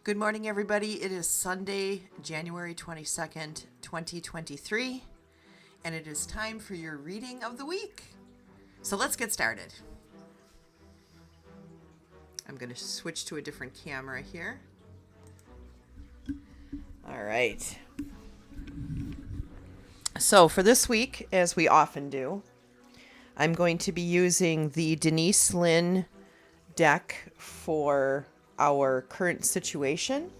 Good morning, everybody. It is Sunday, January 22nd, 2023, and it is time for your reading of the week. So let's get started. I'm going to switch to a different camera here. All right. So for this week, as we often do, I'm going to be using the Denise Lynn deck for our current situation.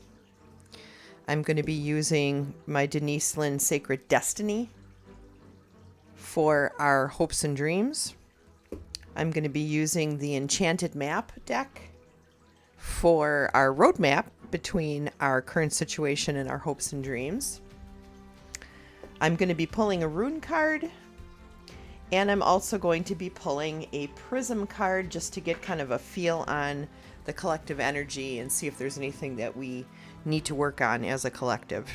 I'm going to be using my Denise Lynn Sacred Destiny for our hopes and dreams. I'm going to be using the Enchanted Map deck for our roadmap between our current situation and our hopes and dreams. I'm going to be pulling a rune card, and I'm also going to be pulling a prism card just to get kind of a feel on the collective energy and see if there's anything that we need to work on as a collective.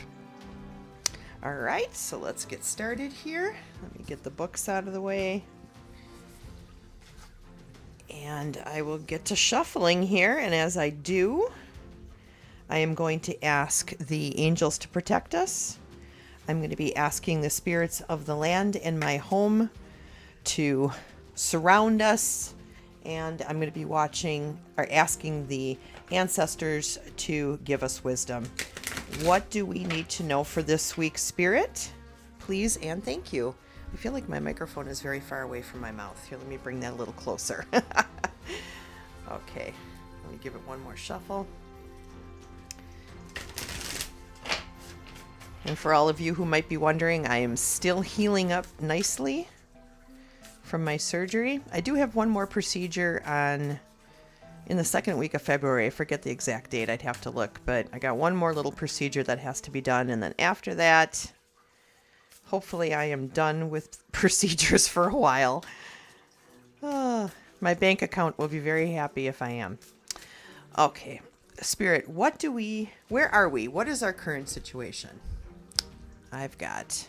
All right, so let's get started here. Let me get the books out of the way. And I will get to shuffling here, and as I do, I am going to ask the angels to protect us. I'm going to be asking the spirits of the land and my home to surround us, and I'm going to be asking the ancestors to give us wisdom. What do we need to know for this week, Spirit? Please and thank you. I feel like my microphone is very far away from my mouth. Here, let me bring that a little closer. Okay, let me give it one more shuffle. And for all of you who might be wondering, I am still healing up nicely from my surgery. I do have one more procedure in the second week of February. I forget the exact date. I'd have to look, but I got one more little procedure that has to be done. And then after that, hopefully I am done with procedures for a while. My bank account will be very happy if I am. Okay, Spirit, where are we? What is our current situation? I've got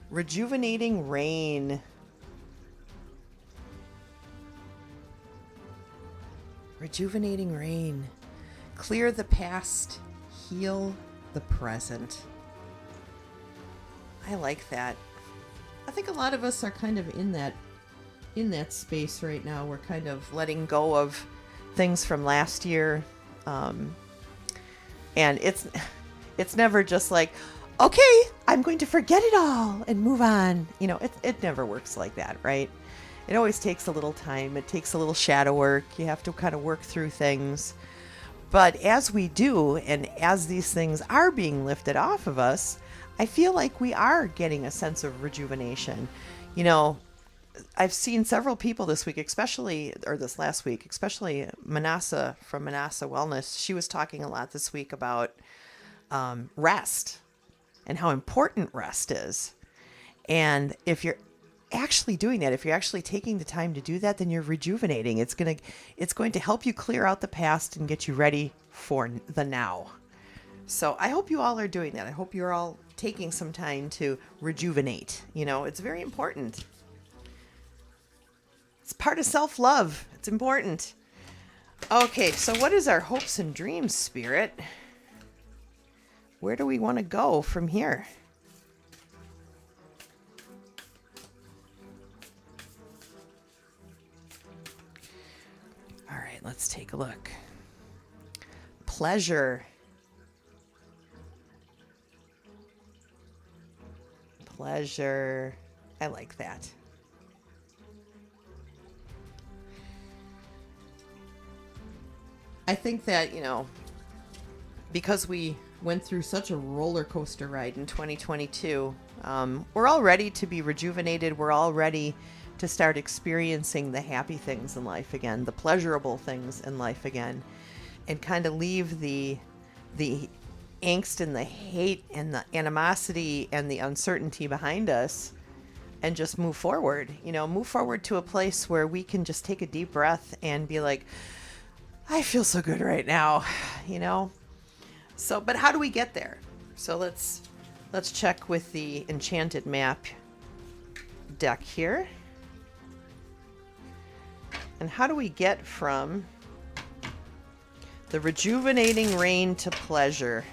rejuvenating rain. Rejuvenating rain. Clear the past, heal the present. I like that. I think a lot of us are kind of in that space right now. We're kind of letting go of things from last year. And it's never just like, okay, I'm going to forget it all and move on. You know, it never works like that, right? It always takes a little time. It takes a little shadow work. You have to kind of work through things. But as we do, and as these things are being lifted off of us, I feel like we are getting a sense of rejuvenation. You know, I've seen several people this week, this last week, especially Manasa from Manasa Wellness. She was talking a lot this week about rest and how important rest is. And if you're actually doing that, if you're actually taking the time to do that, then you're rejuvenating. It's going to help you clear out the past and get you ready for the now. So I hope you all are doing that. I hope you're all taking some time to rejuvenate. You know, it's very important. It's part of self-love. It's important. Okay, so what is our hopes and dreams, Spirit? Where do we want to go from here? All right, let's take a look. Pleasure. Pleasure. I like that. I think that, you know, because we went through such a roller coaster ride in 2022, we're all ready to be rejuvenated. We're all ready to start experiencing the happy things in life again, the pleasurable things in life again, and kind of leave the angst and the hate and the animosity and the uncertainty behind us and just move forward. You know, move forward to a place where we can just take a deep breath and be like, I feel so good right now, you know? So, but how do we get there? So let's check with the Enchanted Map deck here. And how do we get from The rejuvenating rain to pleasure.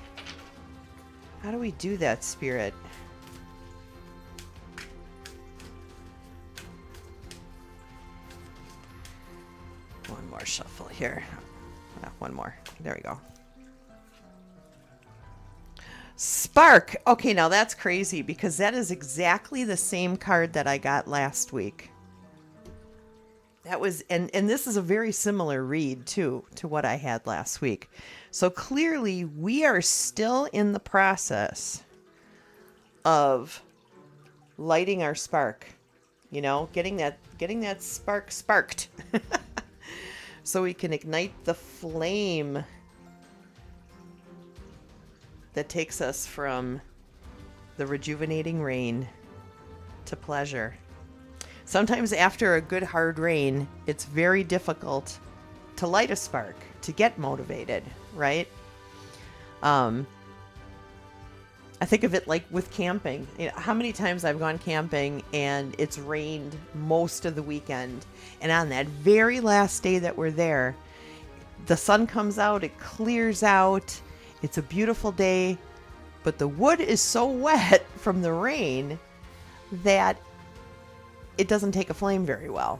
How do we do that, Spirit? One more shuffle here. One more. There we go. Spark. Okay, now that's crazy because that is exactly the same card that I got last week. That was, and this is a very similar read too to what I had last week. So clearly we are still in the process of lighting our spark, you know, getting that spark sparked so we can ignite the flame that takes us from the rejuvenating rain to pleasure. Sometimes after a good hard rain, it's very difficult to light a spark, to get motivated, right? I think of it like with camping. You know, how many times I've gone camping and it's rained most of the weekend, and on that very last day that we're there, the sun comes out, it clears out, it's a beautiful day, but the wood is so wet from the rain that it doesn't take a flame very well.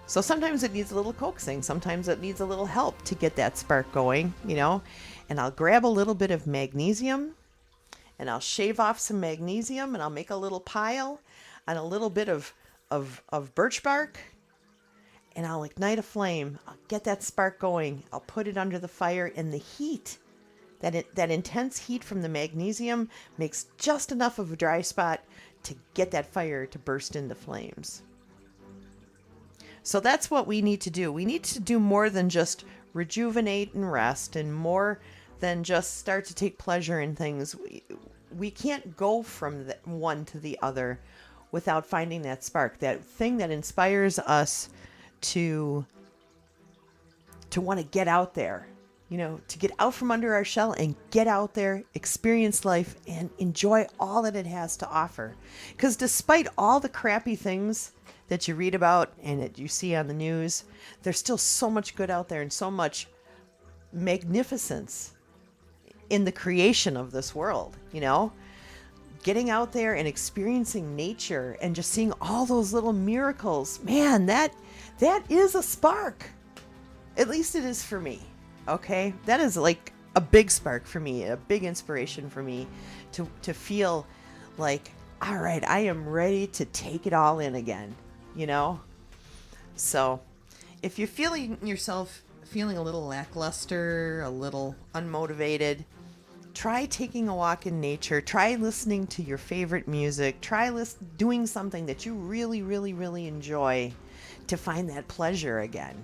So sometimes it needs a little coaxing. Sometimes it needs a little help to get that spark going, you know. And I'll grab a little bit of magnesium and I'll shave off some magnesium and I'll make a little pile and a little bit of birch bark, and I'll ignite a flame. I'll get that spark going. I'll put it under the fire, and the heat, that intense heat from the magnesium makes just enough of a dry spot to get that fire to burst into flames. So that's what we need to do. We need to do more than just rejuvenate and rest, and more than just start to take pleasure in things. We can't go from one to the other without finding that spark, that thing that inspires us to want to get out there, you know, to get out from under our shell and get out there, experience life, and enjoy all that it has to offer. Because despite all the crappy things that you read about and that you see on the news, there's still so much good out there and so much magnificence in the creation of this world, you know? Getting out there and experiencing nature and just seeing all those little miracles, man, that is a spark. At least it is for me, okay? That is like a big spark for me, a big inspiration for me to feel like, all right, I am ready to take it all in again, you know? So if you're feeling a little lackluster, a little unmotivated, try taking a walk in nature. Try listening to your favorite music. Try doing something that you really, really, really enjoy to find that pleasure again.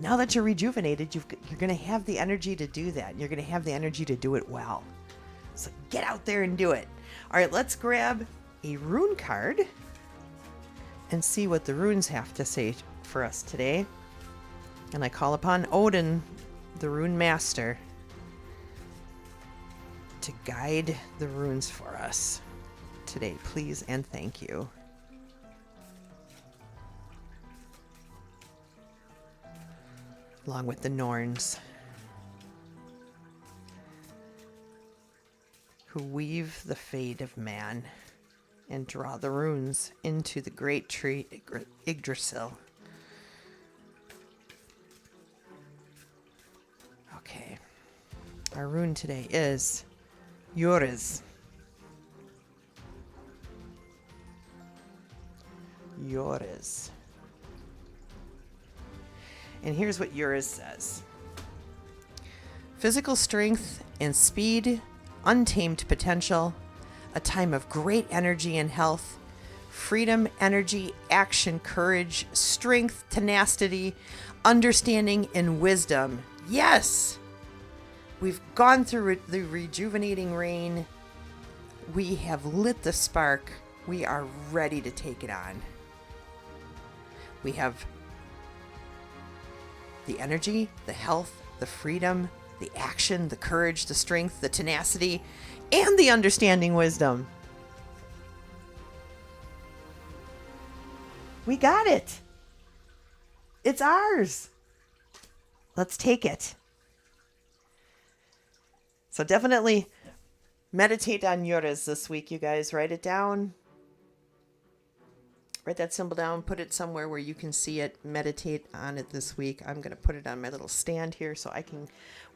Now that you're rejuvenated, you're going to have the energy to do that. You're going to have the energy to do it well. So get out there and do it. All right, let's grab a rune card and see what the runes have to say for us today. And I call upon Odin, the rune master, to guide the runes for us today, please and thank you. Along with the Norns, who weave the fate of man and draw the runes into the great tree Yggdrasil. Okay, our rune today is Uriz. Uriz. And here's what Uriz says. Physical strength and speed, untamed potential, a time of great energy and health, freedom, energy, action, courage, strength, tenacity, understanding, and wisdom. Yes! We've gone through the rejuvenating rain. We have lit the spark. We are ready to take it on. We have the energy, the health, the freedom, the action, the courage, the strength, the tenacity, and the understanding wisdom. We got it. It's ours. Let's take it. So definitely meditate on Yoras this week, you guys. Write it down. Write that symbol down. Put it somewhere where you can see it. Meditate on it this week. I'm going to put it on my little stand here so I can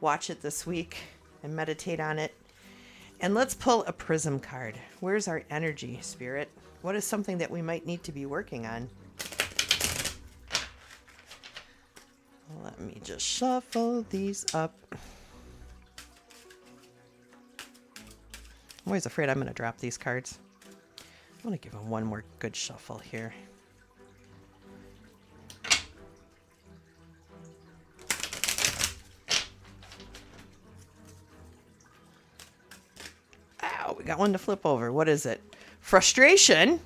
watch it this week and meditate on it. And let's pull a prism card. Where's our energy, Spirit? What is something that we might need to be working on? Let me just shuffle these up. I'm always afraid I'm going to drop these cards. I'm going to give them one more good shuffle here. Ow, we got one to flip over. What is it? Frustration.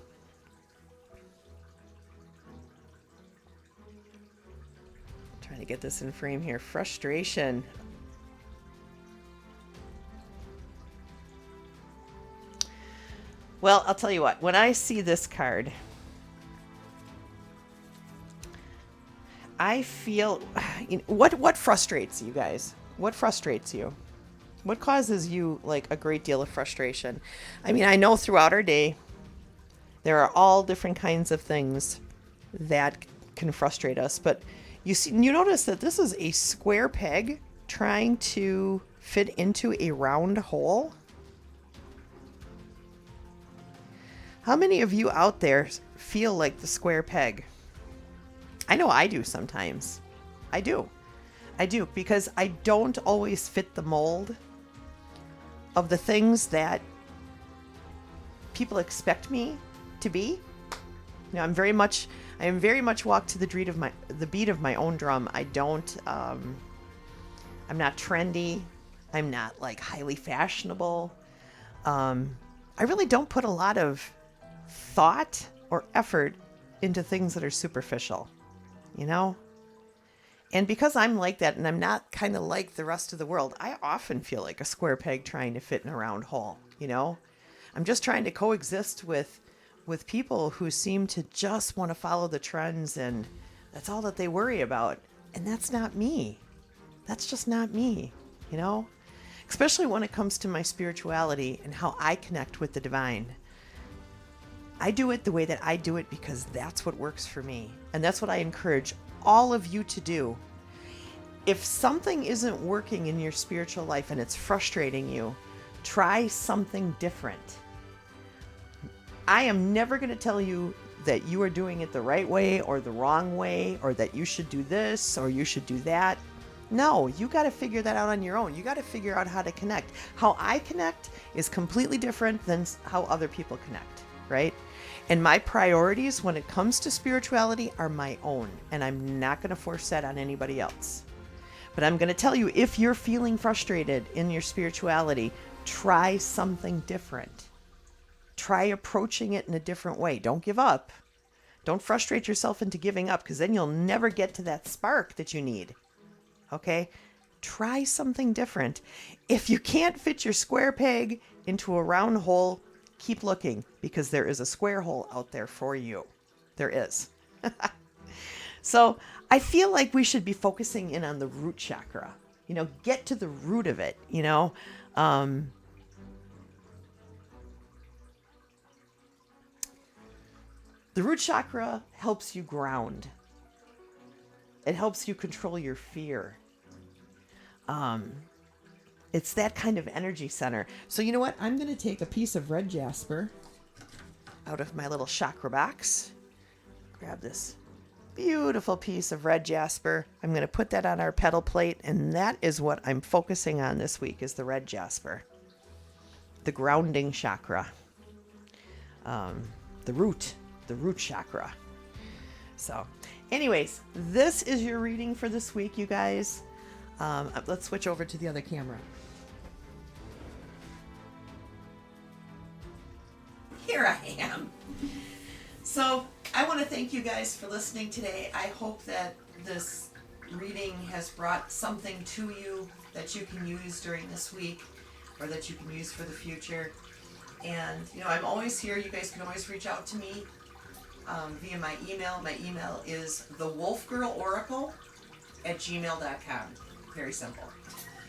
Trying to get this in frame here. Frustration. Well, I'll tell you what. When I see this card, I feel... what frustrates you guys? What frustrates you? What causes you, like, a great deal of frustration? I mean, I know throughout our day, there are all different kinds of things that can frustrate us. But you notice that this is a square peg trying to fit into a round hole. How many of you out there feel like the square peg? I know I do sometimes. I do because I don't always fit the mold of the things that people expect me to be. You know, I am very much walk to the beat of my own drum. I'm not trendy. I'm not like highly fashionable. I really don't put a lot of thought or effort into things that are superficial, you know? And because I'm like that and I'm not kind of like the rest of the world, I often feel like a square peg trying to fit in a round hole, you know? I'm just trying to coexist with people who seem to just want to follow the trends and that's all that they worry about. And that's not me. That's just not me, you know? Especially when it comes to my spirituality and how I connect with the divine. I do it the way that I do it because that's what works for me. And that's what I encourage all of you to do. If something isn't working in your spiritual life and it's frustrating you, try something different. I am never going to tell you that you are doing it the right way or the wrong way, or that you should do this or you should do that. No, you got to figure that out on your own. You got to figure out how to connect. How I connect is completely different than how other people connect, right? And my priorities when it comes to spirituality are my own, and I'm not going to force that on anybody else. But I'm going to tell you, if you're feeling frustrated in your spirituality, try something different. Try approaching it in a different way. Don't give up. Don't frustrate yourself into giving up, because then you'll never get to that spark that you need. Okay? Try something different. If you can't fit your square peg into a round hole, keep looking, because there is a square hole out there for you. There is. So I feel like we should be focusing in on the root chakra. You know, get to the root of it, you know. The root chakra helps you ground. It helps you control your fear. It's that kind of energy center. So you know what? I'm going to take a piece of red jasper out of my little chakra box. Grab this beautiful piece of red jasper. I'm going to put that on our petal plate, and that is what I'm focusing on this week, is the red jasper. The grounding chakra. The root chakra. So anyways, this is your reading for this week, you guys. Let's switch over to the other camera. Here I am. So I want to thank you guys for listening today. I hope that this reading has brought something to you that you can use during this week, or that you can use for the future. And, you know, I'm always here. You guys can always reach out to me via my email. My email is thewolfgirloracle divination@gmail.com. Very simple.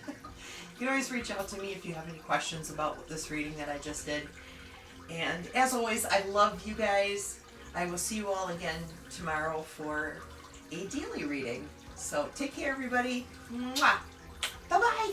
You can always reach out to me if you have any questions about this reading that I just did. And as always, I love you guys. I will see you all again tomorrow for a daily reading. So take care, everybody. Mwah. Bye-bye.